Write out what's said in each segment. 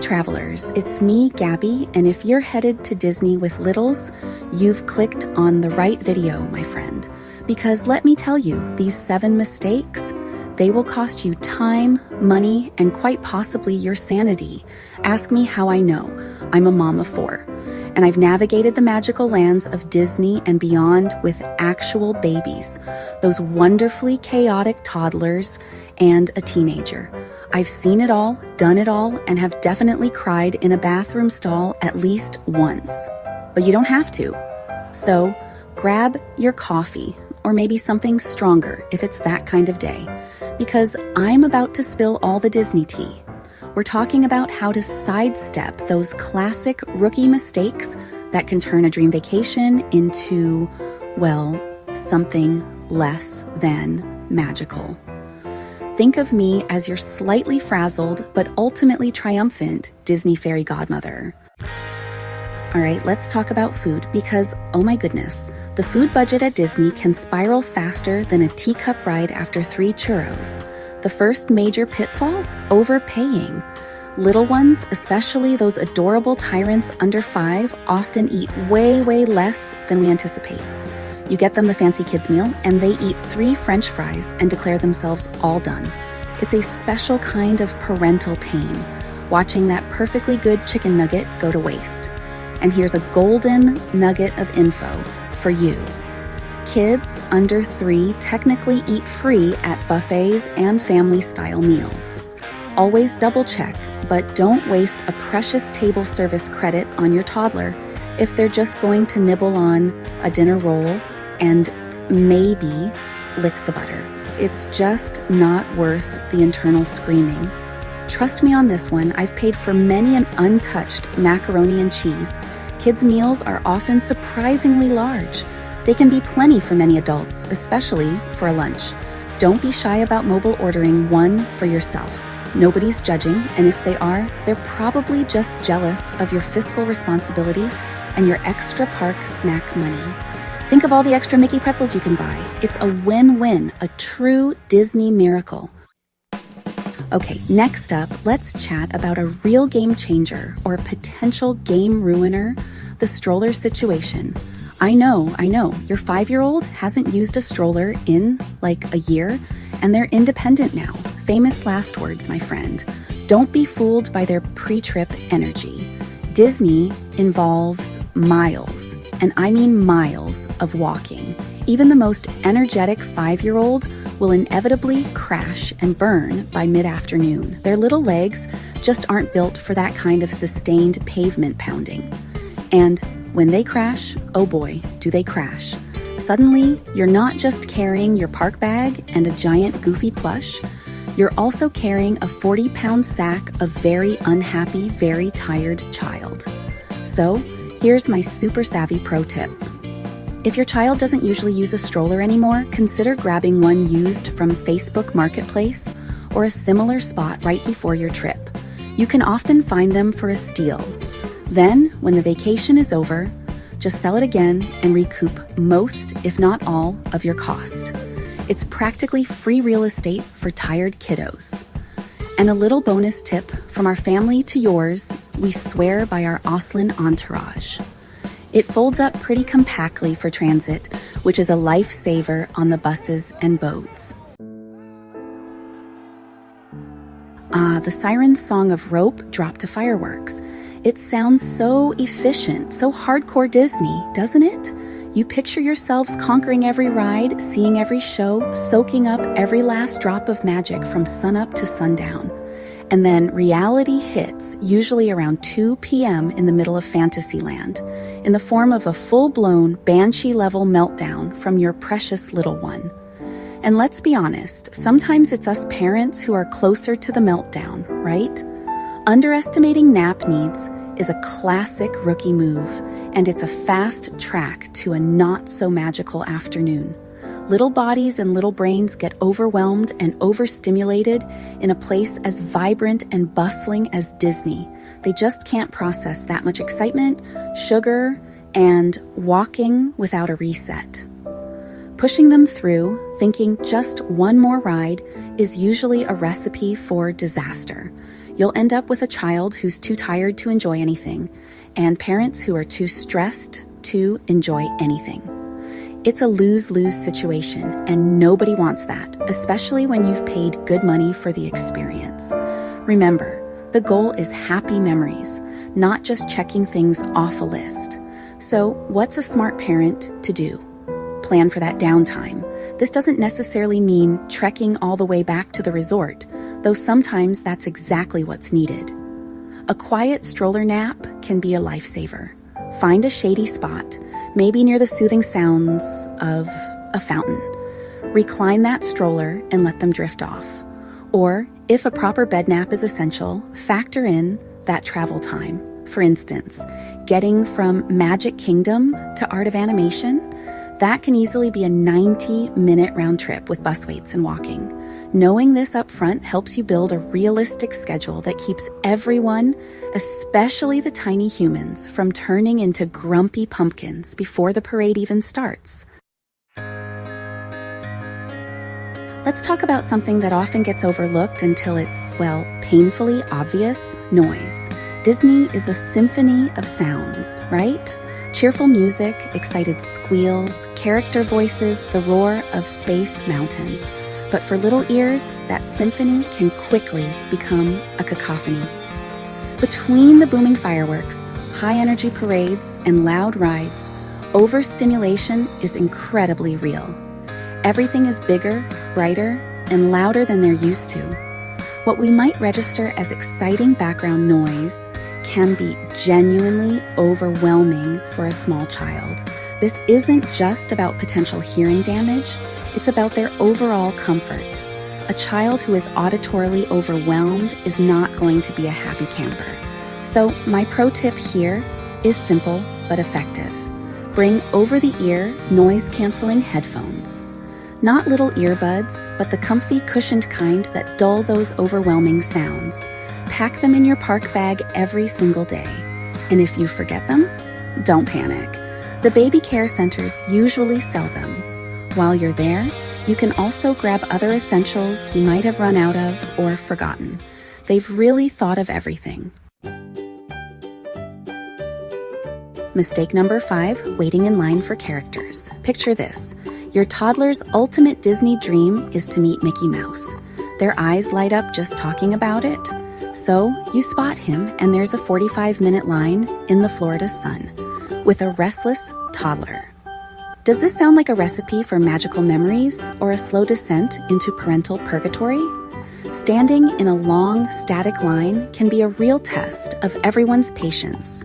travelers, it's me, Gabby, and if you're headed to Disney with littles, you've clicked on the right video, my friend. Because let me tell you, these 7 mistakes, they will cost you time, money, and quite possibly your sanity. Ask me how I know. I'm a mom of 4, and I've navigated the magical lands of Disney and beyond with actual babies, those wonderfully chaotic toddlers, and a teenager. I've seen it all, done it all, and have definitely cried in a bathroom stall at least once. But you don't have to. So grab your coffee, or maybe something stronger if it's that kind of day, because I'm about to spill all the Disney tea. We're talking about how to sidestep those classic rookie mistakes that can turn a dream vacation into, well, something less than magical. Think of me as your slightly frazzled but ultimately triumphant Disney fairy godmother. All right, let's talk about food because, oh my goodness, the food budget at Disney can spiral faster than a teacup ride after 3 churros. The first major pitfall? Overpaying. Little ones, especially those adorable tyrants under 5, often eat way less than we anticipate. You get them the fancy kids meal, and they eat 3 French fries and declare themselves all done. It's a special kind of parental pain, watching that perfectly good chicken nugget go to waste. And here's a golden nugget of info for you. Kids under 3 technically eat free at buffets and family-style meals. Always double check, but don't waste a precious table service credit on your toddler if they're just going to nibble on a dinner roll and maybe lick the butter. It's just not worth the internal screaming. Trust me on this one, I've paid for many an untouched macaroni and cheese. Kids' meals are often surprisingly large. They can be plenty for many adults, especially for a lunch. Don't be shy about mobile ordering one for yourself. Nobody's judging, and if they are, they're probably just jealous of your fiscal responsibility and your extra park snack money. Think of all the extra Mickey pretzels you can buy. It's a win-win, a true Disney miracle. Okay, next up, let's chat about a real game changer or potential game ruiner, the stroller situation. I know, your 5-year-old hasn't used a stroller in like a year, and they're independent now. Famous last words, my friend. Don't be fooled by their pre-trip energy. Disney involves miles, and I mean miles of walking. Even the most energetic 5-year-old will inevitably crash and burn by mid-afternoon. Their little legs just aren't built for that kind of sustained pavement pounding. And when they crash, oh boy, do they crash. Suddenly, you're not just carrying your park bag and a giant goofy plush, you're also carrying a 40-pound sack of very unhappy, very tired child. So, here's my super savvy pro tip. If your child doesn't usually use a stroller anymore, consider grabbing one used from Facebook Marketplace or a similar spot right before your trip. You can often find them for a steal. Then, when the vacation is over, just sell it again and recoup most, if not all, of your cost. It's practically free real estate for tired kiddos. And a little bonus tip from our family to yours, we swear by our Oslin entourage. It folds up pretty compactly for transit, which is a lifesaver on the buses and boats. The siren song of rope dropped to fireworks. It sounds so efficient, so hardcore Disney, doesn't it? You picture yourselves conquering every ride, seeing every show, soaking up every last drop of magic from sunup to sundown. And then reality hits, usually around 2 p.m. in the middle of Fantasyland, in the form of a full-blown Banshee-level meltdown from your precious little one. And let's be honest, sometimes it's us parents who are closer to the meltdown, right? Underestimating nap needs is a classic rookie move, and it's a fast track to a not-so-magical afternoon. Little bodies and little brains get overwhelmed and overstimulated in a place as vibrant and bustling as Disney. They just can't process that much excitement, sugar, and walking without a reset. Pushing them through, thinking just one more ride, is usually a recipe for disaster. You'll end up with a child who's too tired to enjoy anything, and parents who are too stressed to enjoy anything. It's a lose-lose situation, and nobody wants that, especially when you've paid good money for the experience. Remember, the goal is happy memories, not just checking things off a list. So, what's a smart parent to do? Plan for that downtime. This doesn't necessarily mean trekking all the way back to the resort, though sometimes that's exactly what's needed. A quiet stroller nap can be a lifesaver. Find a shady spot, maybe near the soothing sounds of a fountain. Recline that stroller and let them drift off. Or, if a proper bed nap is essential, factor in that travel time. For instance, getting from Magic Kingdom to Art of Animation, that can easily be a 90-minute round trip with bus waits and walking. Knowing this up front helps you build a realistic schedule that keeps everyone, especially the tiny humans, from turning into grumpy pumpkins before the parade even starts. Let's talk about something that often gets overlooked until it's, well, painfully obvious: noise. Disney is a symphony of sounds, right? Cheerful music, excited squeals, character voices, the roar of Space Mountain. But for little ears, that symphony can quickly become a cacophony. Between the booming fireworks, high-energy parades, and loud rides, overstimulation is incredibly real. Everything is bigger, brighter, and louder than they're used to. What we might register as exciting background noise can be genuinely overwhelming for a small child. This isn't just about potential hearing damage, it's about their overall comfort. A child who is auditorily overwhelmed is not going to be a happy camper. So my pro tip here is simple but effective. Bring over-the-ear noise-canceling headphones. Not little earbuds, but the comfy cushioned kind that dull those overwhelming sounds. Pack them in your park bag every single day. And if you forget them, don't panic. The baby care centers usually sell them. While you're there, you can also grab other essentials you might have run out of or forgotten. They've really thought of everything. Mistake number 5, waiting in line for characters. Picture this. Your toddler's ultimate Disney dream is to meet Mickey Mouse. Their eyes light up just talking about it. So you spot him, and there's a 45-minute line in the Florida sun with a restless toddler. Does this sound like a recipe for magical memories or a slow descent into parental purgatory? Standing in a long, static line can be a real test of everyone's patience.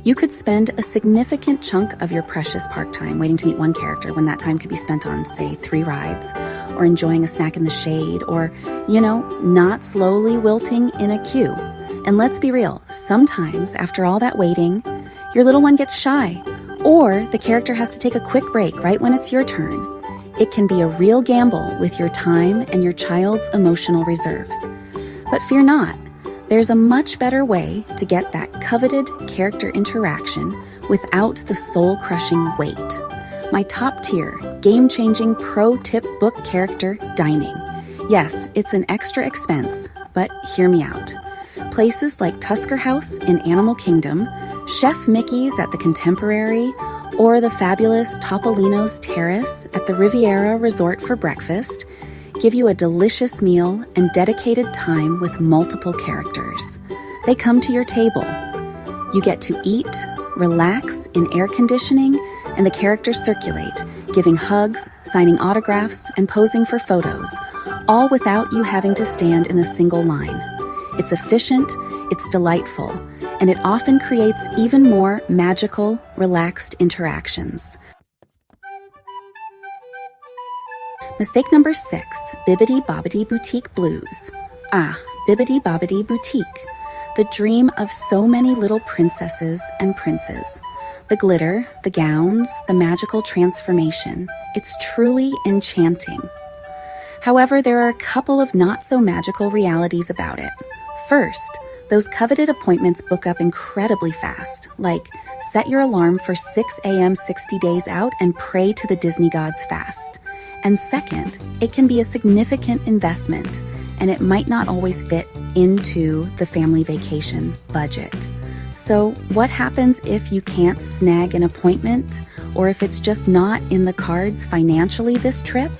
You could spend a significant chunk of your precious park time waiting to meet one character when that time could be spent on, say, 3 rides, or enjoying a snack in the shade, or, not slowly wilting in a queue. And let's be real, sometimes after all that waiting, your little one gets shy, or the character has to take a quick break right when it's your turn. It can be a real gamble with your time and your child's emotional reserves. But fear not. There's a much better way to get that coveted character interaction without the soul-crushing wait. My top-tier, game-changing pro-tip book character dining. Yes, it's an extra expense, but hear me out. Places like Tusker House in Animal Kingdom, Chef Mickey's at the Contemporary, or the fabulous Topolino's Terrace at the Riviera Resort for breakfast give you a delicious meal and dedicated time with multiple characters. They come to your table. You get to eat, relax in air conditioning, and the characters circulate, giving hugs, signing autographs, and posing for photos, all without you having to stand in a single line. It's efficient, it's delightful, and it often creates even more magical, relaxed interactions. Mistake number 6, Bibbidi Bobbidi Boutique Blues. Bibbidi Bobbidi Boutique, the dream of so many little princesses and princes. The glitter, the gowns, the magical transformation. It's truly enchanting. However, there are a couple of not-so-magical realities about it. First, those coveted appointments book up incredibly fast, like set your alarm for 6 a.m. 60 days out and pray to the Disney gods fast. And second, it can be a significant investment, and it might not always fit into the family vacation budget. So what happens if you can't snag an appointment, or if it's just not in the cards financially this trip?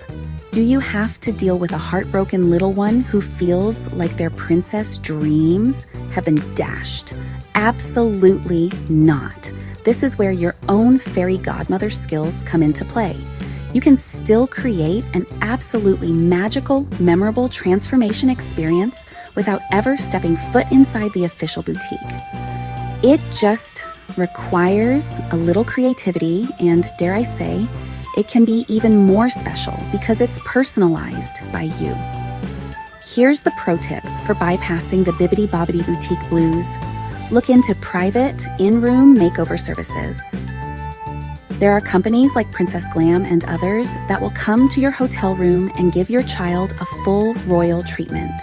Do you have to deal with a heartbroken little one who feels like their princess dreams have been dashed? Absolutely not. This is where your own fairy godmother skills come into play. You can still create an absolutely magical, memorable transformation experience without ever stepping foot inside the official boutique. It just requires a little creativity, and dare I say, it can be even more special because it's personalized by you. Here's the pro tip for bypassing the bibbidi-bobbidi boutique blues. Look into private, in-room makeover services. There are companies like Princess Glam and others that will come to your hotel room and give your child a full royal treatment.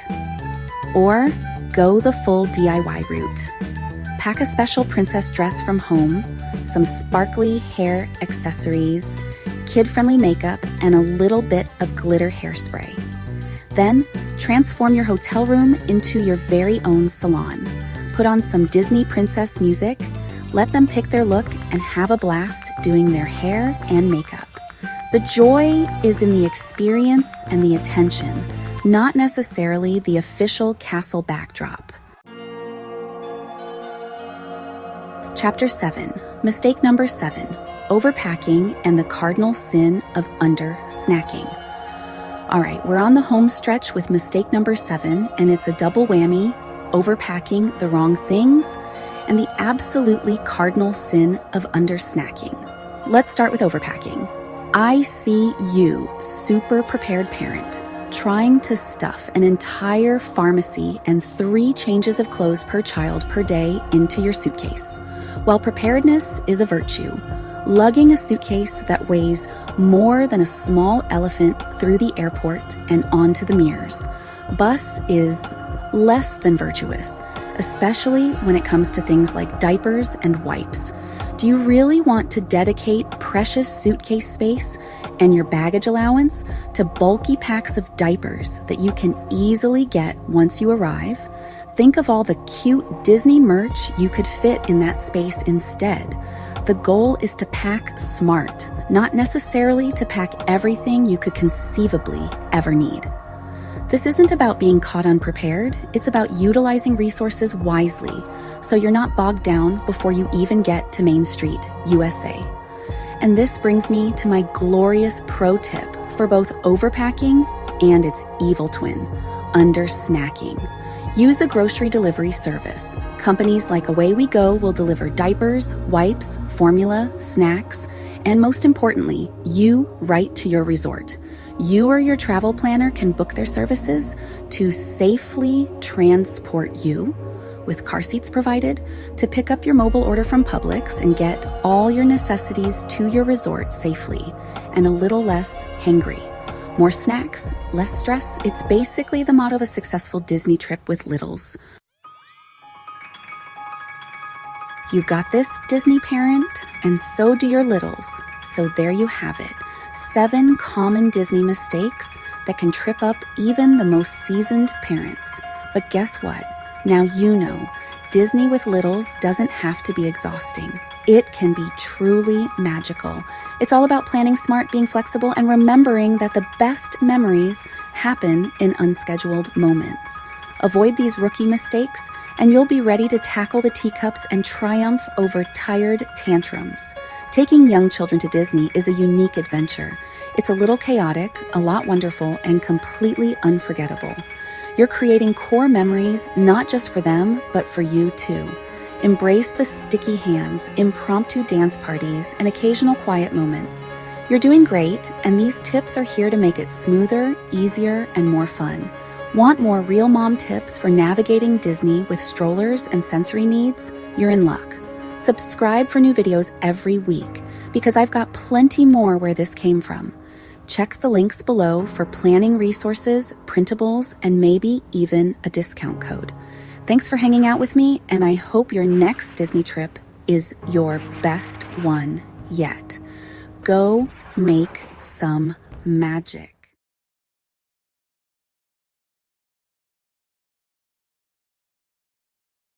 Or go the full DIY route. Pack a special princess dress from home, some sparkly hair accessories, kid-friendly makeup, and a little bit of glitter hairspray. Then, transform your hotel room into your very own salon. Put on some Disney princess music, let them pick their look, and have a blast doing their hair and makeup. The joy is in the experience and the attention, not necessarily the official castle backdrop. Chapter 7, Mistake Number 7, Overpacking and the Cardinal Sin of Under-Snacking. All right, we're on the home stretch with mistake number 7, and it's a double whammy: overpacking the wrong things and the absolutely cardinal sin of under-snacking. Let's start with overpacking. I see you, super prepared parent, trying to stuff an entire pharmacy and 3 changes of clothes per child per day into your suitcase. While preparedness is a virtue, lugging a suitcase that weighs more than a small elephant through the airport and onto the Mears bus is less than virtuous, especially when it comes to things like diapers and wipes. Do you really want to dedicate precious suitcase space and your baggage allowance to bulky packs of diapers that you can easily get once you arrive? Think of all the cute Disney merch you could fit in that space instead. The goal is to pack smart, not necessarily to pack everything you could conceivably ever need. This isn't about being caught unprepared, it's about utilizing resources wisely so you're not bogged down before you even get to Main Street, USA. And this brings me to my glorious pro tip for both overpacking and its evil twin, under-snacking. Use a grocery delivery service. Companies like Away We Go will deliver diapers, wipes, formula, snacks, and most importantly, you right to your resort. You or your travel planner can book their services to safely transport you, with car seats provided, to pick up your mobile order from Publix and get all your necessities to your resort safely and a little less hangry. More snacks, less stress. It's basically the motto of a successful Disney trip with littles. You got this, Disney parent, and so do your littles. So there you have it. 7 common Disney mistakes that can trip up even the most seasoned parents. But guess what? Now you know, Disney with littles doesn't have to be exhausting. It can be truly magical. It's all about planning smart, being flexible, and remembering that the best memories happen in unscheduled moments. Avoid these rookie mistakes, and you'll be ready to tackle the teacups and triumph over tired tantrums. Taking young children to Disney is a unique adventure. It's a little chaotic, a lot wonderful, and completely unforgettable. You're creating core memories not just for them, but for you too. Embrace the sticky hands, impromptu dance parties, and occasional quiet moments. You're doing great, and these tips are here to make it smoother, easier, and more fun. Want more real mom tips for navigating Disney with strollers and sensory needs? You're in luck. Subscribe for new videos every week, because I've got plenty more where this came from. Check the links below for planning resources, printables, and maybe even a discount code. Thanks for hanging out with me, and I hope your next Disney trip is your best one yet. Go make some magic.